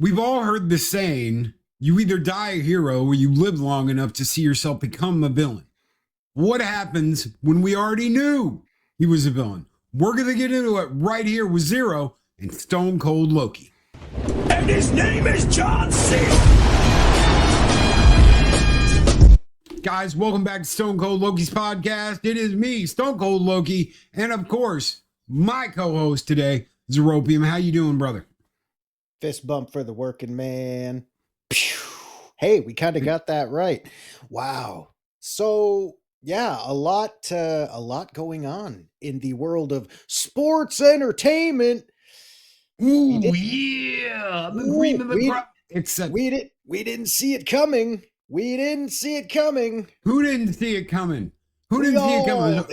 We've all heard the saying, you either die a hero or you live long enough to see yourself become a villain. What happens when we already knew he was a villain? We're going to get into it right here with Zero and Stone Cold Loki. And his name is John Cena. Guys, welcome back to Stone Cold Loki's podcast. It is me, Stone Cold Loki, and of course, my co-host today, Zeropium. How you doing, brother? Fist bump for the working man. Pew. Hey, we kind of got that right. Wow. So, yeah, a lot going on in the world of sports entertainment. Ooh, yeah, the cream of the crop. We didn't see it coming. We didn't see it coming. Who didn't see it coming? Who didn't see it coming?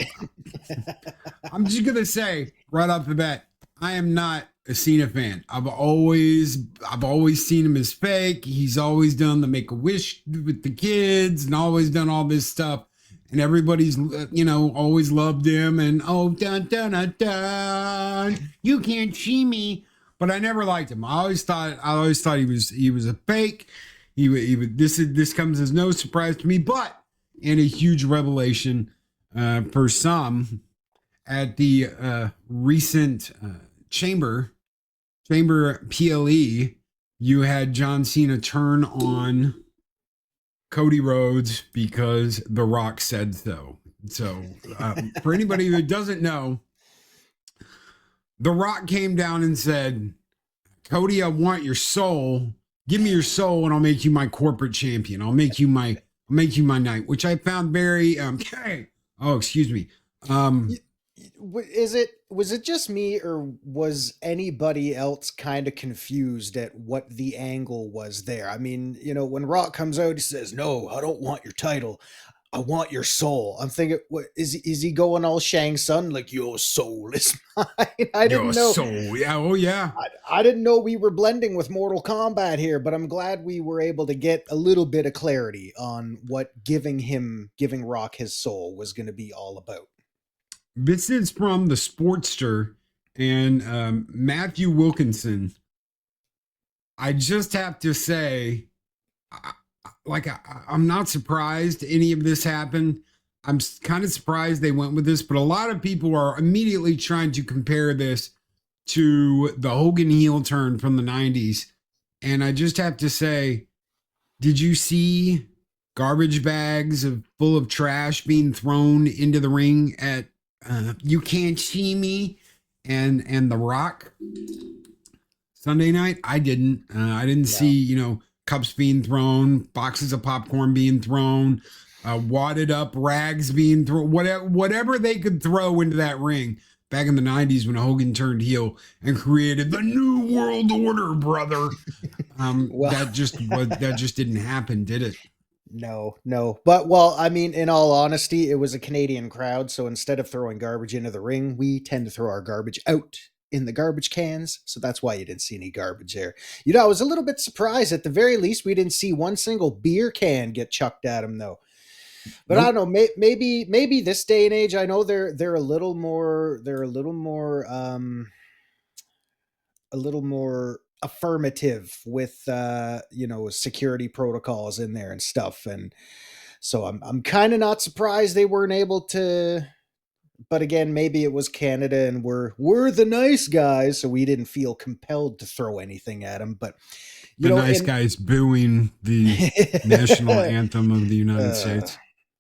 I'm just gonna say right off the bat, I am not a Cena fan. I've always seen him as fake. He's always done the Make-A-Wish with the kids and always done all this stuff. And everybody's, always loved him. And dun dun dun dun, you can't see me. But I never liked him. I always thought he was a fake. This comes as no surprise to me, but and a huge revelation for some at the recent Chamber PLE. You had John Cena turn on Cody Rhodes because The Rock said so. So for anybody who doesn't know, The Rock came down and said, Cody, I want your soul. Give me your soul and I'll make you my corporate champion. I'll make you my knight, which I found very excuse me. Was it just me, or was anybody else kind of confused at what the angle was there? I mean, when Rock comes out, he says, "No, I don't want your title. I want your soul." I'm thinking, what is he going all Shang Tsung, like your soul is mine? I didn't know. Soul, yeah, oh yeah. I didn't know we were blending with Mortal Kombat here, but I'm glad we were able to get a little bit of clarity on what giving Rock his soul was going to be all about. This is from the Sportster and Matthew Wilkinson. I just have to say, I'm not surprised any of this happened. I'm kind of surprised they went with this, but a lot of people are immediately trying to compare this to the Hogan heel turn from the 90s. And I just have to say, did you see garbage bags full of trash being thrown into the ring at You Can't See Me and The Rock Sunday night? I didn't. I didn't see, cups being thrown, boxes of popcorn being thrown, wadded up rags being thrown, whatever they could throw into that ring back in the 90s when Hogan turned heel and created the New World Order, brother. That just didn't happen, did it? No. But, well, I mean, in all honesty, it was a Canadian crowd. So instead of throwing garbage into the ring, we tend to throw our garbage out in the garbage cans. So that's why you didn't see any garbage there. I was a little bit surprised. At the very least, we didn't see one single beer can get chucked at him, though. But nope. I don't know. Maybe this day and age, I know they're a little more affirmative with security protocols in there and stuff, and so I'm kind of not surprised they weren't able to. But again, maybe it was Canada and we're the nice guys, so we didn't feel compelled to throw anything at them. But the nice guys booing the national anthem of the United States.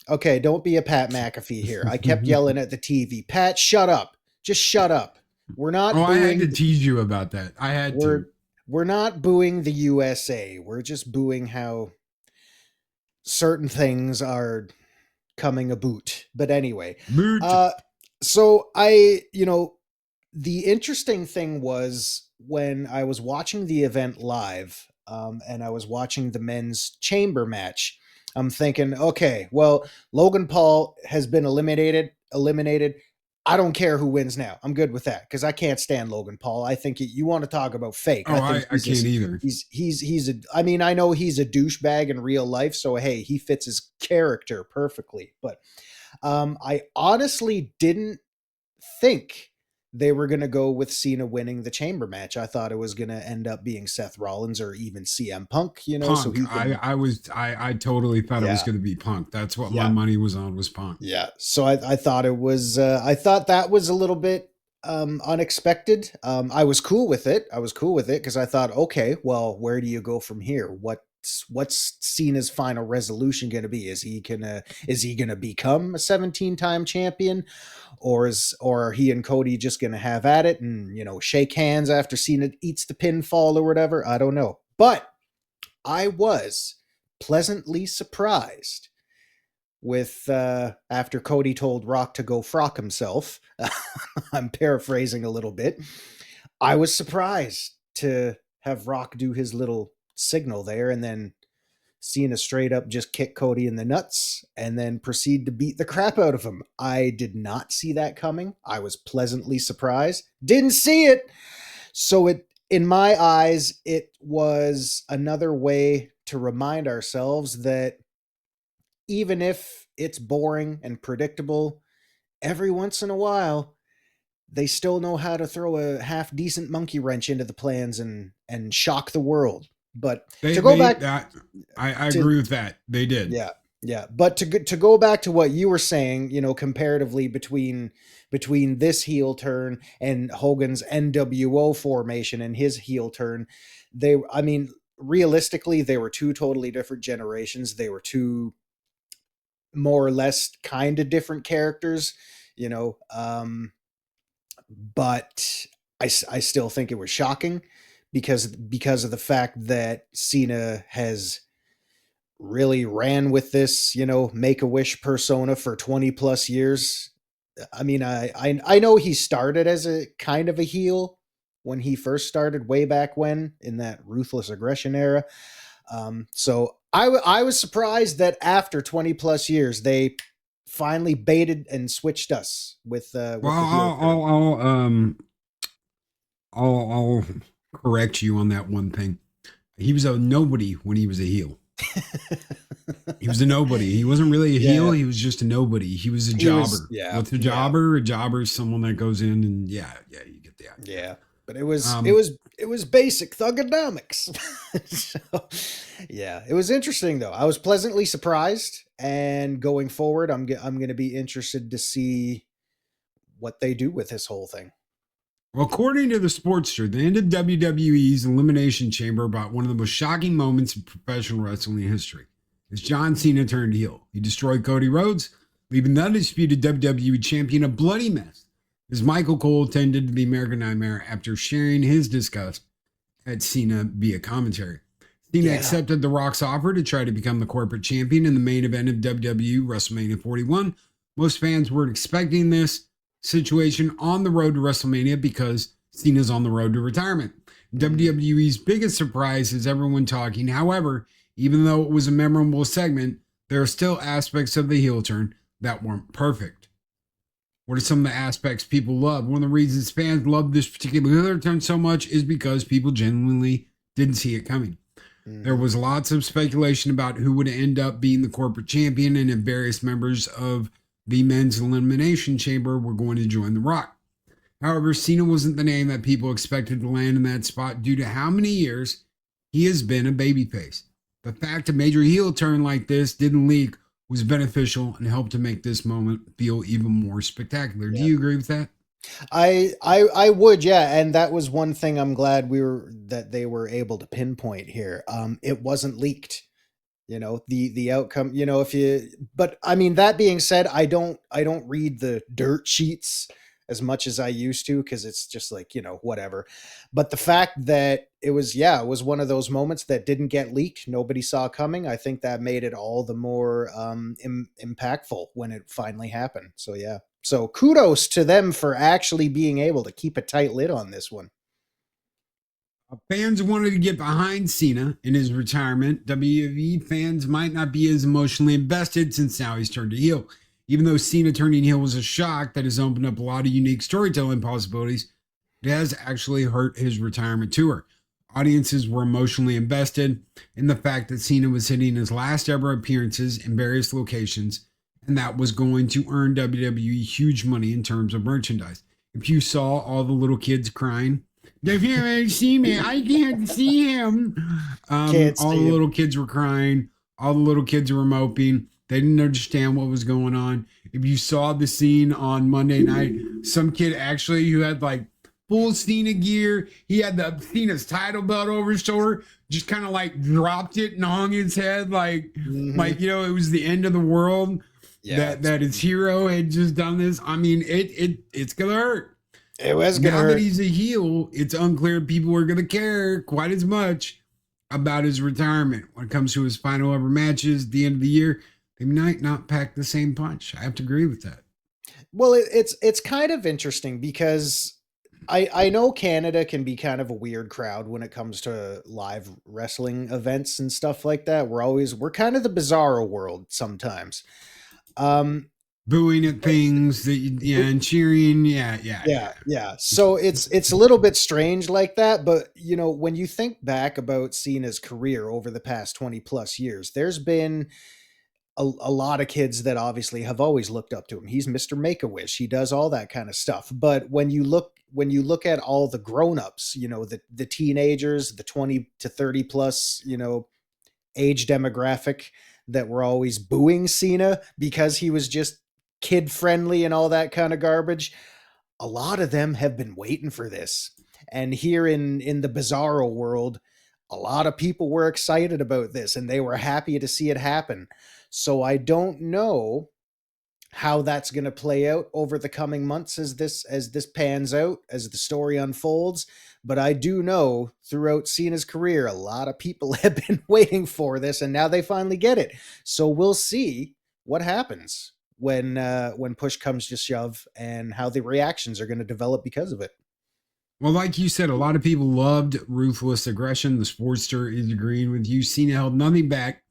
Okay, don't be a Pat McAfee here. I kept yelling at the TV, Pat, shut up. Just shut up. We're not. I had to tease you about that. I had to. We're not booing the USA. We're just booing how certain things are coming about. But anyway, so the interesting thing was when I was watching the event live, and I was watching the men's chamber match, I'm thinking, okay, well, Logan Paul has been eliminated. I don't care who wins now. I'm good with that because I can't stand Logan Paul. I think you want to talk about fake. I can't either. I know he's a douchebag in real life, so hey, he fits his character perfectly. But I honestly didn't think they were going to go with Cena winning the chamber match. I thought it was going to end up being Seth Rollins or even CM Punk, so Punk. he can. I totally thought it was Yeah. going to be Punk. That's what my Yeah. money was on, was Punk. Yeah. So I thought it was, I thought that was a little bit unexpected. I was cool with it. Because I thought, okay, well, where do you go from here? What's Cena's final resolution going to be? Is he gonna become a 17-time champion, or are he and Cody just gonna have at it and shake hands after Cena eats the pinfall or whatever? I don't know, but I was pleasantly surprised with after Cody told Rock to go frock himself. I'm paraphrasing a little bit. I was surprised to have Rock do his little signal there, and then Cena straight up just kick Cody in the nuts and then proceed to beat the crap out of him. I did not see that coming. I was pleasantly surprised. Didn't see it. So in my eyes, it was another way to remind ourselves that even if it's boring and predictable, every once in a while, they still know how to throw a half decent monkey wrench into the plans and shock the world. But I agree with that. They did. Yeah. Yeah. But to go back to what you were saying, comparatively between this heel turn and Hogan's NWO formation and his heel turn, realistically, they were two totally different generations. They were two more or less kind of different characters, but I still think it was shocking because of the fact that Cena has really ran with this, Make-A-Wish persona for 20 plus years. I mean, I know he started as a kind of a heel when he first started way back when in that Ruthless Aggression era. So I was surprised that after 20 plus years, they finally baited and switched us with the heel. I'll correct you on that one thing. He was a nobody when he was a heel. He was a nobody. He wasn't really a heel. He was just a nobody. He was a jobber. What's a jobber? A jobber is someone that goes in and you get the idea. Yeah. But it was basic thugonomics. So, yeah, it was interesting though. I was pleasantly surprised, and going forward, I'm going to be interested to see what they do with this whole thing. Well, according to the Sportster, the end of WWE's Elimination Chamber about one of the most shocking moments in professional wrestling history as John Cena turned heel. He destroyed Cody Rhodes, leaving the undisputed WWE champion a bloody mess, as Michael Cole attended the American Nightmare after sharing his disgust at Cena via commentary. Cena accepted The Rock's offer to try to become the corporate champion in the main event of WWE WrestleMania 41. Most fans weren't expecting this situation on the road to WrestleMania because Cena's on the road to retirement. WWE's biggest surprise is everyone talking. However, even though it was a memorable segment, there are still aspects of the heel turn that weren't perfect. What are some of the aspects people love? One of the reasons fans love this particular heel turn so much is because people genuinely didn't see it coming. There was lots of speculation about who would end up being the corporate champion, and if various members of the men's elimination chamber were going to join The Rock. However, Cena wasn't the name that people expected to land in that spot due to how many years he has been a babyface. The fact a major heel turn like this didn't leak was beneficial and helped to make this moment feel even more spectacular. Do you agree with that? I would, yeah, and that was one thing I'm glad that they were able to pinpoint here. It wasn't leaked. The outcome, but I mean, that being said, I don't read the dirt sheets as much as I used to, because it's just like, whatever. But the fact that it was one of those moments that didn't get leaked, nobody saw coming, I think that made it all the more impactful when it finally happened. So yeah. So kudos to them for actually being able to keep a tight lid on this one. Fans wanted to get behind Cena in his retirement. WWE fans might not be as emotionally invested since now he's turned to heel. Even though Cena turning heel was a shock that has opened up a lot of unique storytelling possibilities, it has actually hurt his retirement tour. Audiences were emotionally invested in the fact that Cena was hitting his last ever appearances in various locations, and that was going to earn WWE huge money in terms of merchandise. If you saw all the little kids crying, they can't see me. I can't see him. Can't All see the him. little kids were crying. All the little kids were moping. They didn't understand what was going on. If you saw the scene on Monday night, some kid actually who had like full Cena gear, he had the Cena's title belt over his shoulder, just kind of like dropped it and hung his head like it was the end of the world. Yeah, That his hero had just done this. I mean, it's gonna hurt. it was gonna Now hurt. that he's a heel, it's unclear if people are gonna care quite as much about his retirement. When it comes to his final ever matches at the end of the year, they might not pack the same punch. I have to agree with that. Well, it's kind of interesting because I know Canada can be kind of a weird crowd when it comes to live wrestling events and stuff like that. We're kind of the bizarro world sometimes. Booing at things and cheering, yeah. So it's a little bit strange like that, but when you think back about Cena's career over the past 20 plus years, there's been a lot of kids that obviously have always looked up to him. He's Mr. Make-A-Wish. He does all that kind of stuff. But when you look at all the grown-ups, the teenagers, the 20 to 30 plus, age demographic that were always booing Cena because he was just kid friendly and all that kind of garbage, a lot of them have been waiting for this. And here in the bizarro world, a lot of people were excited about this and they were happy to see it happen. So I don't know how that's going to play out over the coming months as this pans out, as the story unfolds. But I do know throughout Cena's career, a lot of people have been waiting for this, and now they finally get it. So we'll see what happens when push comes to shove and how the reactions are going to develop because of it. Well, like you said, a lot of people loved ruthless aggression. The Sportster is agreeing with you. Cena held nothing back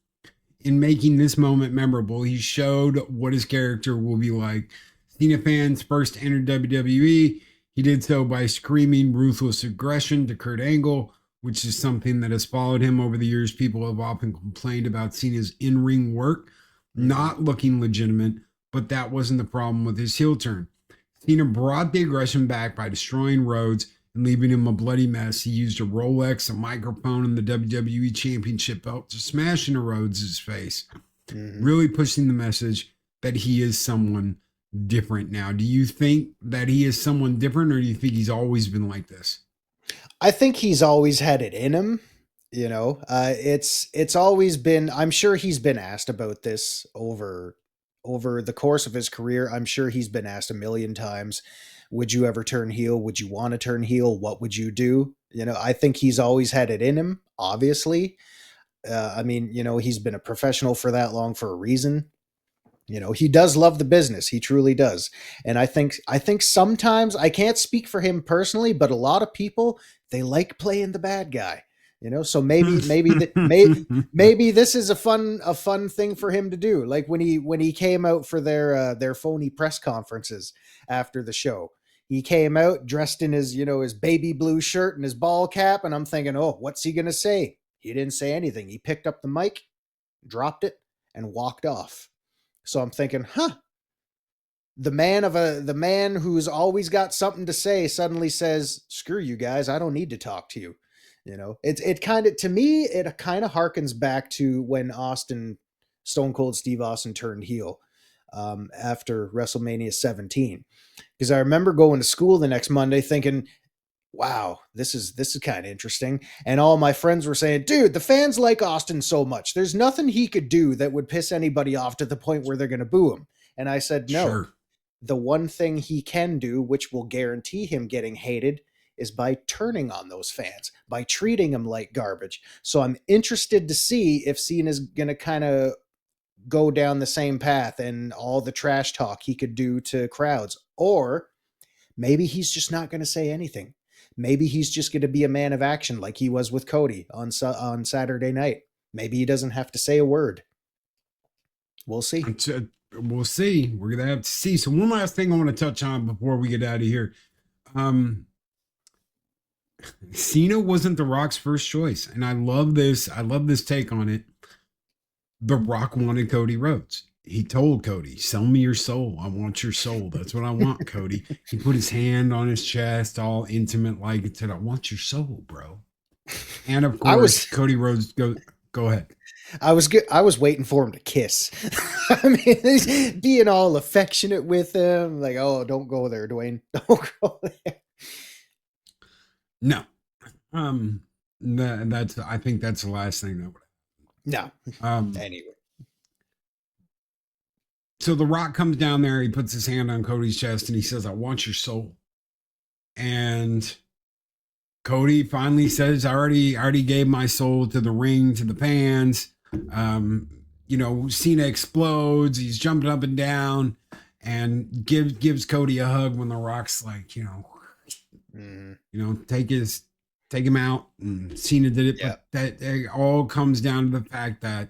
in making this moment memorable. He showed what his character will be like. Cena fans first entered WWE. He did so by screaming ruthless aggression to Kurt Angle, which is something that has followed him over the years. People have often complained about Cena's in-ring work not looking legitimate, but that wasn't the problem with his heel turn. Cena brought the aggression back by destroying Rhodes and leaving him a bloody mess. He used a Rolex, a microphone, and the WWE Championship belt to smash into Rhodes' face, really pushing the message that he is someone different now. Do you think that he is someone different, or do you think he's always been like this? I think he's always had it in him. It's always been. I'm sure he's been asked about this over the course of his career. I'm sure he's been asked a million times, would you ever turn heel? Would you want to turn heel? What would you do? I think he's always had it in him, obviously. He's been a professional for that long for a reason. He does love the business. He truly does. And I think sometimes, I can't speak for him personally, but a lot of people, they like playing the bad guy. So maybe this is a fun thing for him to do. Like when he came out for their phony press conferences after the show, he came out dressed in his his baby blue shirt and his ball cap, and I'm thinking, oh, what's he gonna say? He didn't say anything. He picked up the mic, dropped it, and walked off. So I'm thinking, the man who's always got something to say suddenly says, screw you guys, I don't need to talk to you. It kind of harkens back to when Stone Cold Steve Austin turned heel after WrestleMania 17. Because I remember going to school the next Monday thinking, wow, this is kind of interesting. And all my friends were saying, dude, the fans like Austin so much. There's nothing he could do that would piss anybody off to the point where they're going to boo him. And I said, no, Sure. The one thing he can do, which will guarantee him getting hated, is by turning on those fans, by treating them like garbage. So I'm interested to see if Cena's going to kind of go down the same path and all the trash talk he could do to crowds. Or maybe he's just not going to say anything. Maybe he's just going to be a man of action like he was with Cody on Saturday night. Maybe he doesn't have to say a word. We'll see. We'll see. We're going to have to see. So one last thing I want to touch on before we get out of here. Cena wasn't The Rock's first choice. And I love this. I love this take on it. The Rock wanted Cody Rhodes. he told Cody, "Sell me your soul. I want your soul. That's what I want, Cody." He put his hand on his chest, all intimate, like it said, "I want your soul, bro." And of course, Cody Rhodes go ahead. I was waiting for him to kiss. I mean, he's being all affectionate with him, like, "Oh, don't go there, Dwayne. Don't go there." No, that's. I think that's the last thing that would. No. Anyway. So The Rock comes down there, he puts his hand on Cody's chest and he says, "I want your soul." And Cody finally says, I already gave my soul to the ring, to the fans. Cena explodes, he's jumping up and down and gives Cody a hug when The Rock's like, take him out. And Cena did it, but that all comes down to the fact that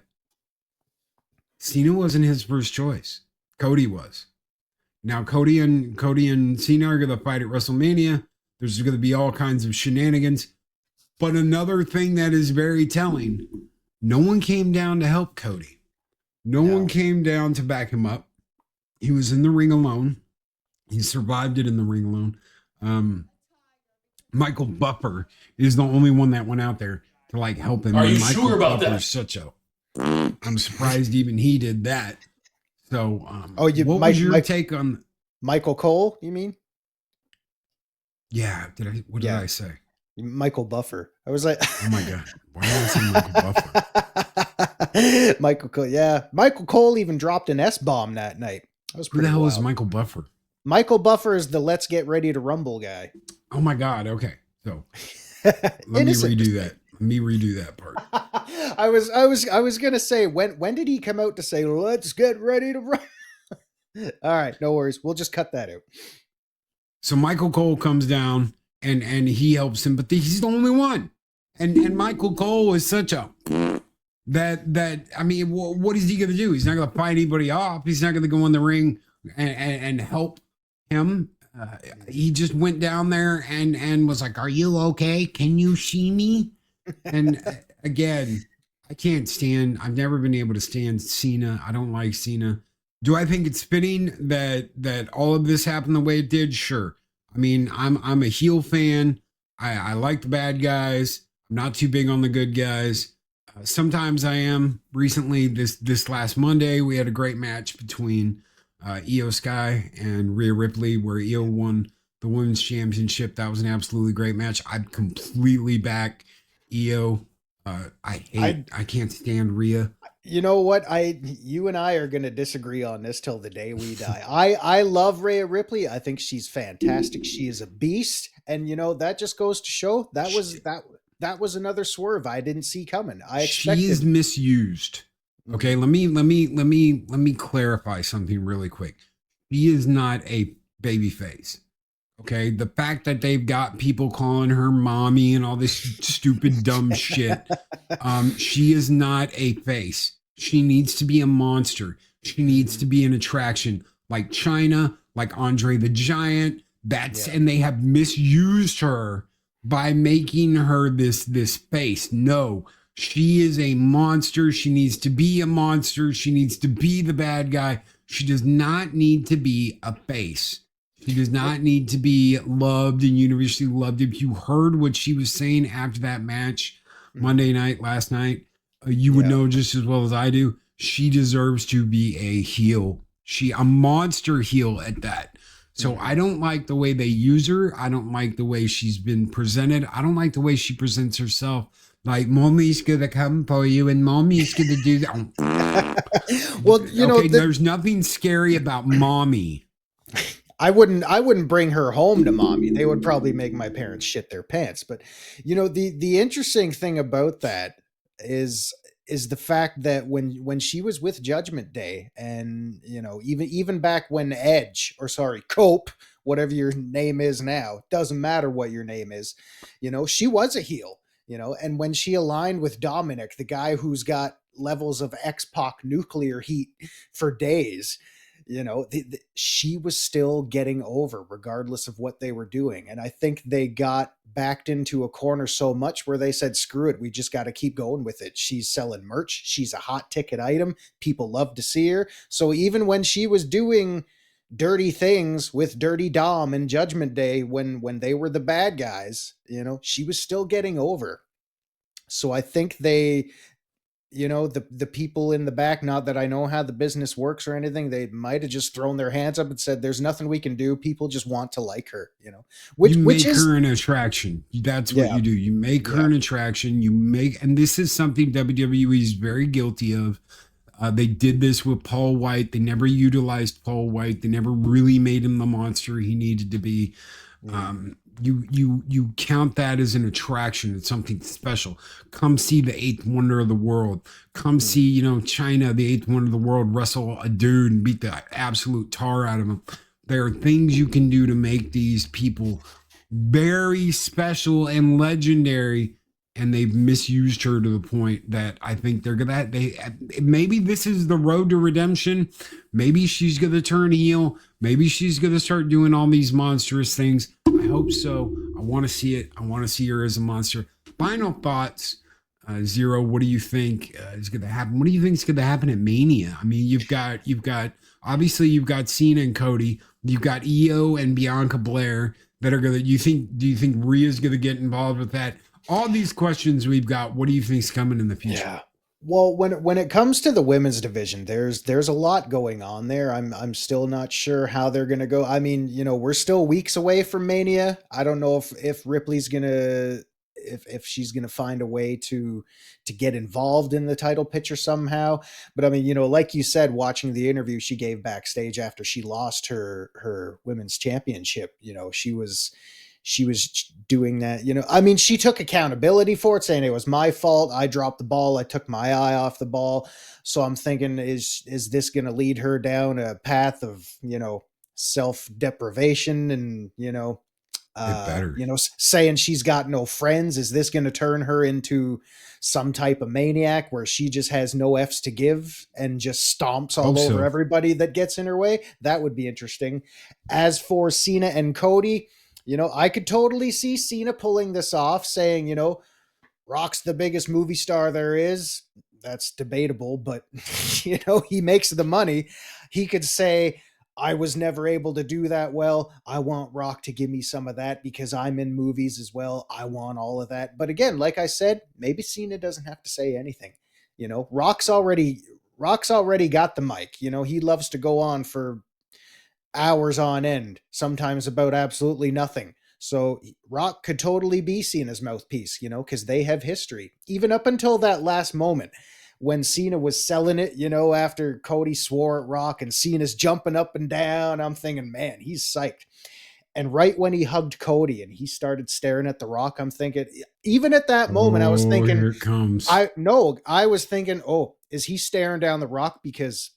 Cena wasn't his first choice. Cody was. Now Cody and Cena are going to fight at WrestleMania. There's going to be all kinds of shenanigans. But another thing that is very telling, no one came down to help Cody. No one came down to back him up. He was in the ring alone. He survived it in the ring alone. Michael Buffer is the only one that went out there to like help him. Are you Michael sure about Buffer that? Is such a. I'm surprised even he did that. So, what was your take on Michael Cole? You mean? Yeah. What did I say? Michael Buffer. I was like, oh my god, why did I say Michael Buffer? Michael Cole. Yeah, Michael Cole even dropped an S-bomb that night. That was pretty. Who the hell wild. is Michael Buffer? Michael Buffer is the Let's Get Ready to Rumble guy. Oh my god. Okay, so let me redo that. Let me redo that part. I was gonna say when did he come out to say let's get ready to run? All right, no worries. We'll just cut that out. So Michael Cole comes down and he helps him, but he's the only one. And Michael Cole is such a that I mean, what is he gonna do? He's not gonna fight anybody off. He's not gonna go in the ring and help him. He just went down there and was like, "Are you okay? Can you see me?" And again, I can't stand. I've never been able to stand Cena. I don't like Cena. Do I think it's fitting that all of this happened the way it did? Sure. I mean, I'm a heel fan. I like the bad guys. I'm not too big on the good guys. Sometimes I am. Recently, this last Monday, we had a great match between Io Sky and Rhea Ripley, where Io won the women's championship. That was an absolutely great match. I'm completely back Io. I can't stand Rhea. You know what? You and I are going to disagree on this till the day we die. I love Rhea Ripley. I think she's fantastic. She is a beast, and that just goes to show that was another swerve I didn't see coming. She is misused. Okay, let me clarify something really quick. She is not a baby face. Okay, the fact that they've got people calling her mommy and all this stupid dumb shit. She is not a face. She needs to be a monster. She needs to be an attraction, like China, like Andre the Giant. And they have misused her by making her this face. No, she is a monster. She needs to be a monster. She needs to be the bad guy. She does not need to be a face. She does not need to be loved and universally loved. If you heard what she was saying after that match Monday night, last night, you would know just as well as I do. She deserves to be a heel. A monster heel at that. So I don't like the way they use her. I don't like the way she's been presented. I don't like the way she presents herself. Like, mommy's going to come for you and mommy's going to do that. Well, there's nothing scary about mommy. I wouldn't bring her home to mommy. They would probably make my parents shit their pants. But the interesting thing about that is the fact that when she was with Judgment Day, and even back when Cope, whatever your name is now, doesn't matter what your name is, she was a heel, and when she aligned with Dominic, the guy who's got levels of X-Pac nuclear heat for days, she was still getting over regardless of what they were doing. And I think they got backed into a corner so much where they said, screw it, we just got to keep going with it. She's selling merch. She's a hot ticket item. People love to see her. So even when she was doing dirty things with Dirty Dom and Judgment Day, when they were the bad guys, she was still getting over. So I think they, the people in the back, not that I know how the business works or anything, they might have just thrown their hands up and said, there's nothing we can do. People just want to like her, which make is her an attraction. That's what you do. You make her an attraction. And this is something WWE is very guilty of. They did this with Paul White. They never utilized Paul White. They never really made him the monster he needed to be. You count that as an attraction. It's something special. Come see the eighth wonder of the world. Come see, China, the eighth wonder of the world, wrestle a dude and beat the absolute tar out of him. There are things you can do to make these people very special and legendary. And they've misused her to the point that I think maybe this is the road to redemption. Maybe she's going to turn heel. Maybe she's going to start doing all these monstrous things. I hope so. I want to see it. I want to see her as a monster. Final thoughts, Zero. What do you think is going to happen? What do you think is going to happen at Mania? I mean, you've got obviously you've got Cena and Cody. You've got Io and Bianca Belair that are going to. Do you think Rhea's going to get involved with that? All these questions we've got. What do you think is coming in the future? Yeah. Well, when it comes to the women's division, there's a lot going on there. I'm still not sure how they're going to go. I mean, we're still weeks away from Mania. I don't know if Ripley's gonna if she's gonna find a way to get involved in the title picture somehow. But I mean, like you said, watching the interview she gave backstage after she lost her women's championship, she was doing that, I mean, she took accountability for it, saying it was my fault. I dropped the ball. I took my eye off the ball. So I'm thinking, is this going to lead her down a path of, self-deprivation and, saying she's got no friends? Is this going to turn her into some type of maniac where she just has no F's to give and just stomps all over everybody that gets in her way? That would be interesting. As for Cena and Cody, I could totally see Cena pulling this off, saying, Rock's the biggest movie star there is. That's debatable, but, he makes the money. He could say, I was never able to do that well. I want Rock to give me some of that because I'm in movies as well. I want all of that. But again, like I said, maybe Cena doesn't have to say anything. Rock's already got the mic. He loves to go on for hours on end, sometimes about absolutely nothing. So Rock could totally be Cena's mouthpiece, because they have history. Even up until that last moment when Cena was selling it, after Cody swore at Rock and Cena's jumping up and down, I'm thinking, man, he's psyched. And right when he hugged Cody and he started staring at the Rock, I'm thinking, even at that moment, I was thinking, here it comes. I was thinking, is he staring down the Rock because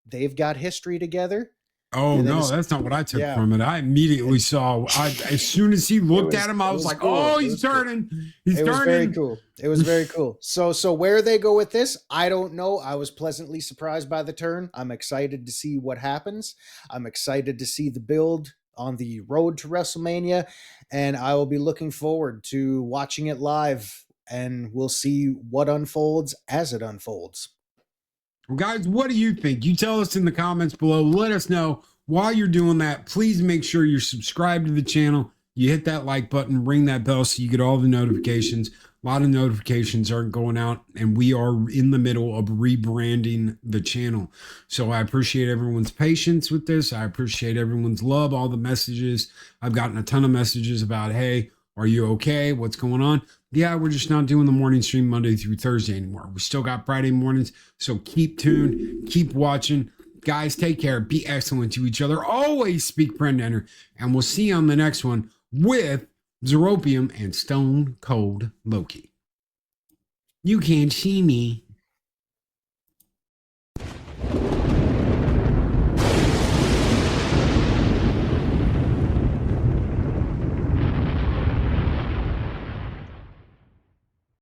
they've got history together? Oh, no, that's not what I took from it. I immediately saw, as soon as he looked at him, I was like, cool. Oh, he's turning. Cool. He's turning. Was very cool. It was very cool. So where they go with this, I don't know. I was pleasantly surprised by the turn. I'm excited to see what happens. I'm excited to see the build on the road to WrestleMania, and I will be looking forward to watching it live, and we'll see what unfolds as it unfolds. Well, guys, what do you think? You tell us in the comments below. Let us know. While you're doing that, please make sure you're subscribed to the channel. You hit that like button, ring that bell so you get all the notifications. A lot of notifications aren't going out, and we are in the middle of rebranding the channel. So I appreciate everyone's patience with this. I appreciate everyone's love, all the messages. I've gotten a ton of messages about, hey, are you okay? What's going on? Yeah, we're just not doing the morning stream Monday through Thursday anymore. We still got Friday mornings, so keep tuned, keep watching. Guys, take care. Be excellent to each other. Always speak friend enter, and we'll see you on the next one with Zeropium and Stone Cold Loki. You can't see me.